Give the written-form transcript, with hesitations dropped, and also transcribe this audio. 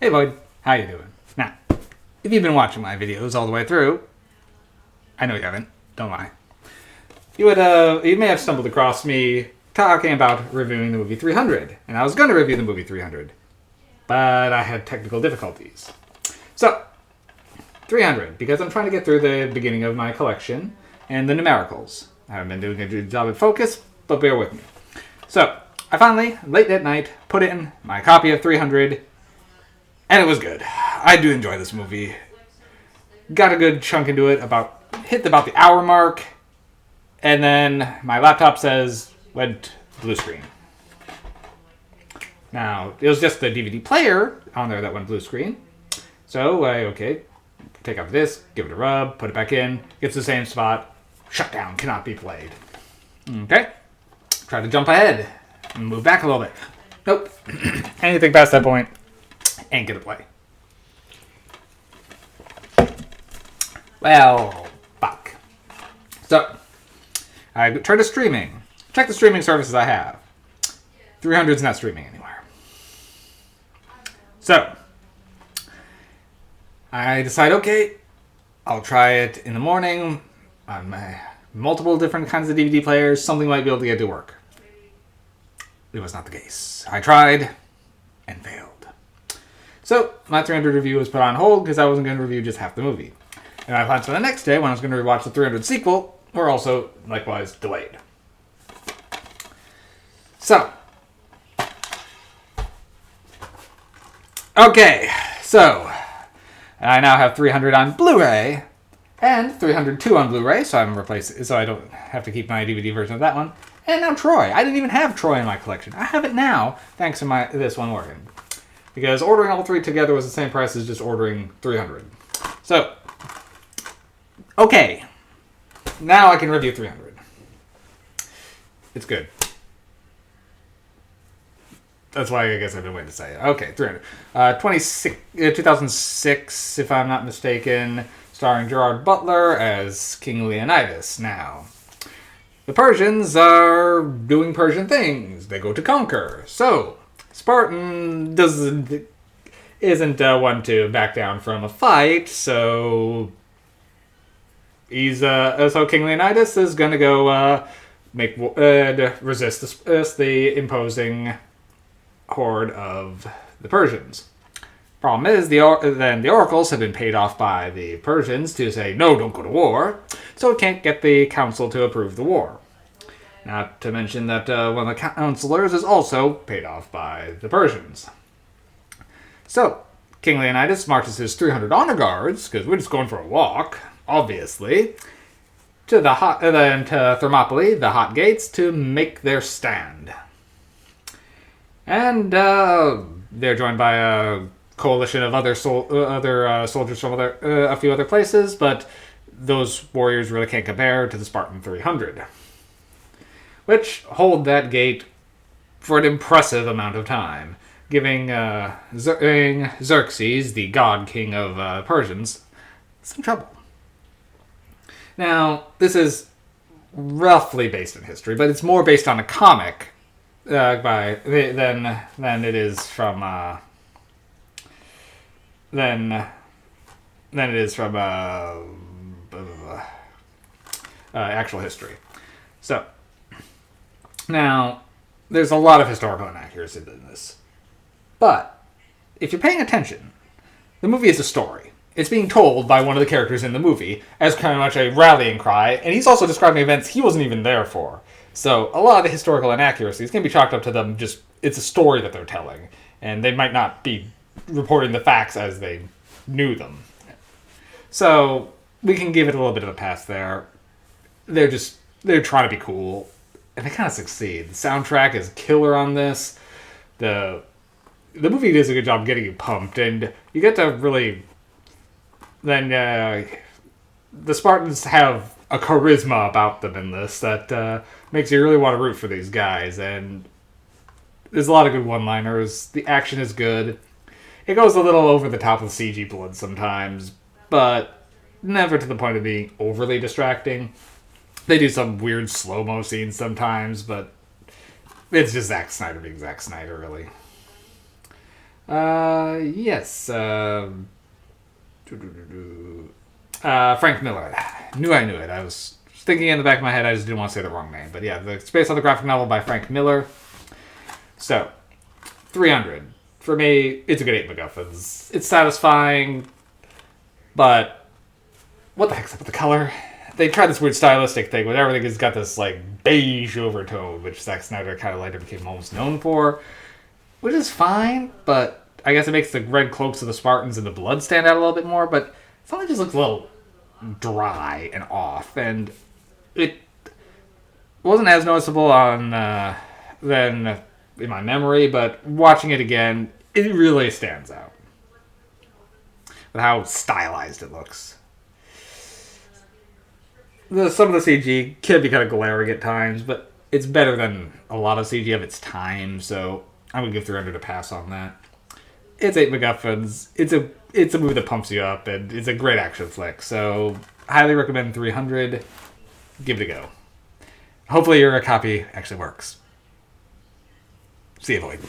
Hey Lloyd, how you doing? Now, if you've been watching my videos all the way through, I know you haven't, don't lie. You may have stumbled across me talking about reviewing the movie 300, and I was going to review the movie 300, but I had technical difficulties. So, 300, because I'm trying to get through the beginning of my collection and the numericals. I haven't been doing a good job at focus, but bear with me. So, I finally, late at night, put in my copy of 300, and it was good. I do enjoy this movie. Got a good chunk into it, hit about the hour mark, and then my laptop went blue screen. Now, it was just the DVD player on there that went blue screen. So, take out this, give it a rub, put it back in, gets the same spot, shut down, cannot be played. Okay, try to jump ahead and move back a little bit. Nope, anything past that point ain't gonna play. Well, fuck. So, I turned to streaming. Check the streaming services I have. 300's not streaming anywhere. So, I decide, okay, I'll try it in the morning on my multiple different kinds of DVD players. Something might be able to get to work. It was not the case. I tried and failed. So, my 300 review was put on hold because I wasn't going to review just half the movie. And my plans for the next day, when I was going to rewatch the 300 sequel, were also likewise delayed. So, I now have 300 on Blu-ray and 302 on Blu-ray, so I don't have to keep my DVD version of that one. And now Troy. I didn't even have Troy in my collection. I have it now, thanks to this one working. Because ordering all three together was the same price as just ordering 300. So, okay. Now I can review 300. It's good. That's why I guess I've been waiting to say it. Okay, 300. 2006, if I'm not mistaken, starring Gerard Butler as King Leonidas. Now, the Persians are doing Persian things. They go to conquer. So, Spartan isn't one to back down from a fight, so King Leonidas is gonna go resist the imposing horde of the Persians. Problem is, the oracles have been paid off by the Persians to say, no, don't go to war, so it can't get the council to approve the war. Not to mention that one of the counselors is also paid off by the Persians. So, King Leonidas marches his 300 honor guards, because we're just going for a walk, obviously, to Thermopylae, the Hot Gates, to make their stand. And they're joined by a coalition of other soldiers from a few other places, but those warriors really can't compare to the Spartan 300, which hold that gate for an impressive amount of time, giving Xerxes, the god king of Persians, some trouble. Now, this is roughly based in history, but it's more based on a comic than it is from actual history. So, now, there's a lot of historical inaccuracy in this. But, if you're paying attention, the movie is a story. It's being told by one of the characters in the movie as kind of much a rallying cry, and he's also describing events he wasn't even there for. So, a lot of the historical inaccuracies can be chalked up to them it's a story that they're telling, and they might not be reporting the facts as they knew them. So, we can give it a little bit of a pass there. They're trying to be cool, and they kind of succeed. The soundtrack is killer on this. The movie does a good job getting you pumped, and you get to really... Then, the Spartans have a charisma about them in this that makes you really want to root for these guys, and there's a lot of good one-liners. The action is good. It goes a little over the top with CG blood sometimes, but never to the point of being overly distracting. They do some weird slow-mo scenes sometimes, but it's just Zack Snyder being Zack Snyder, really. Yes. Frank Miller. Knew I knew it. I was thinking in the back of my head. I just didn't want to say the wrong name. But yeah, it's based on the graphic novel by Frank Miller. So, 300. For me, it's a good 8 MacGuffins. It's satisfying, but what the heck's up with the color? They tried this weird stylistic thing where everything has got this like beige overtone, which Zack Snyder kind of later became almost known for, which is fine, but I guess it makes the red cloaks of the Spartans and the blood stand out a little bit more, but something just looks a little dry and off, and it wasn't as noticeable on than in my memory, but watching it again, it really stands out with how stylized it looks. Some of the CG can be kind of glaring at times, but it's better than a lot of CG of its time, so I'm gonna give 300 a pass on that. It's 8 MacGuffins. It's a movie that pumps you up, and it's a great action flick. So highly recommend 300. Give it a go. Hopefully your copy actually works. See you, Void.